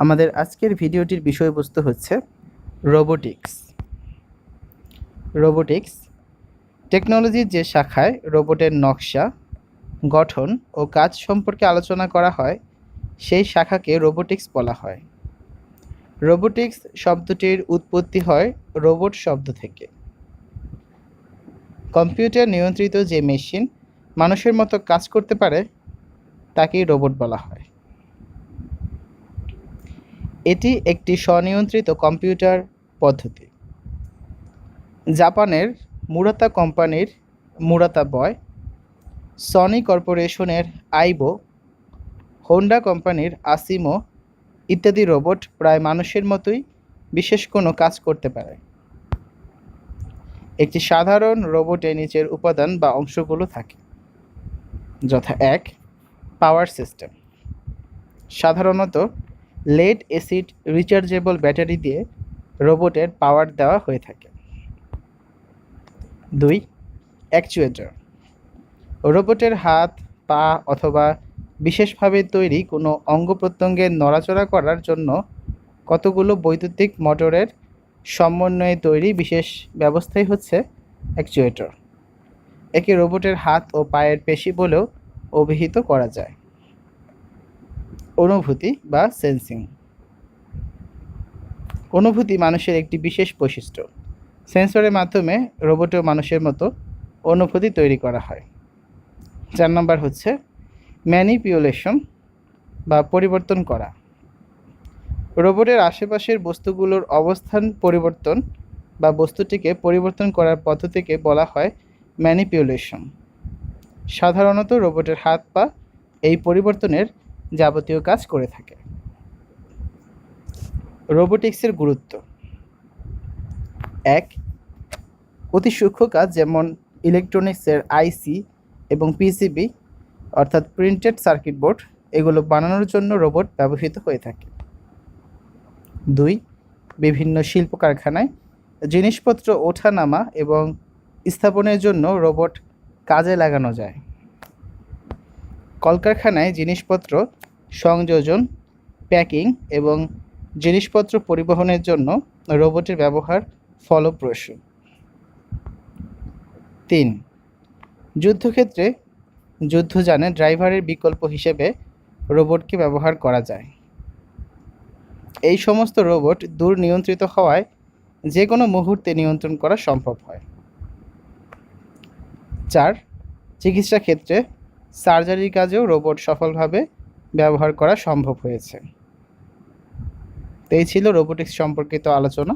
আমাদের আজকের ভিডিওটির বিষয়বস্তু হচ্ছে রোবোটিক্স। রোবোটিক্স টেকনোলজির যে শাখায় রোবটের নকশা, গঠন ও কাজ সম্পর্কে আলোচনা করা হয় সেই শাখাকে রোবোটিক্স বলা হয়। রোবোটিক্স শব্দটির উৎপত্তি হয় রোবট শব্দ থেকে। কম্পিউটার নিয়ন্ত্রিত যে মেশিন মানুষের মতো কাজ করতে পারে তাকেই রোবট বলা হয়। এটি একটি স্বনিয়ন্ত্রিত কম্পিউটার পদ্ধতি। জাপানের মুরাতা কোম্পানির মুরাতা বয়, সনি কর্পোরেশনের আইবো, হোন্ডা কোম্পানির আসিমো ইত্যাদি রোবট প্রায় মানুষের মতোই বিশেষ কোনো কাজ করতে পারে। একটি সাধারণ রোবটে নিচের উপাদান বা অংশগুলো থাকে, যথা 1. Power system. সাধারণত লেড অ্যাসিড রিচার্জেবল ব্যাটারি দিয়ে রোবটের পাওয়ার দেওয়া হয়ে থাকে। 2. অ্যাকচুয়েটর। রোবটের হাত, পা অথবা বিশেষভাবে তৈরি কোনো অঙ্গ প্রত্যঙ্গের নড়াচড়া করার জন্য কতগুলো বৈদ্যুতিক মোটরের সমন্বয়ে তৈরি বিশেষ ব্যবস্থাই হচ্ছে অ্যাকচুয়েটর। একে রোবটের হাত ও পায়ের পেশি বলেও অভিহিত করা যায়। অনুভূতি বা সেন্সিং। অনুভূতি মানুষের একটি বিশেষ বৈশিষ্ট্য। সেন্সরের মাধ্যমে রোবটেও মানুষের মতো অনুভূতি তৈরি করা হয়। 4 নম্বর হচ্ছে ম্যানিপুলেশন বা পরিবর্তন করা। রোবটের আশেপাশের বস্তুগুলোর অবস্থান পরিবর্তন বা বস্তুটিকে পরিবর্তন করার পদ্ধতিকে বলা হয় ম্যানিপুলেশন। সাধারণত রোবটের হাত পা এই পরিবর্তনের যাবতীয় কাজ করে থাকে। রোবোটিক্সের গুরুত্ব। 1. অতি সূক্ষ্ম কাজ যেমন ইলেকট্রনিক্সের আইসি এবং পিসিবি অর্থাৎ প্রিন্টেড সার্কিট বোর্ড এগুলো বানানোর জন্য রোবট ব্যবহৃত হয়ে থাকে। 2. বিভিন্ন শিল্প কারখানায় জিনিসপত্র ওঠানামা এবং স্থাপনের জন্য রোবট কাজে লাগানো যায়। কলকারখানায় জিনিসপত্র সংযোজন, প্যাকিং এবং জিনিসপত্র পরিবহনের জন্য রোবটের ব্যবহার ফলপ্রসূ। 3. যুদ্ধক্ষেত্রে যুদ্ধযানে ড্রাইভারের বিকল্প হিসেবে রোবটকে ব্যবহার করা যায়। এই সমস্ত রোবট দূর নিয়ন্ত্রিত হওয়ায় যে কোনো মুহূর্তে নিয়ন্ত্রণ করা সম্ভব হয়। 4. চিকিৎসা ক্ষেত্রে সার্জারির কাজেও রোবট সফলভাবে ব্যবহার করা সম্ভব হয়েছে। তো এই ছিল রোবোটিক্স সম্পর্কিত আলোচনা।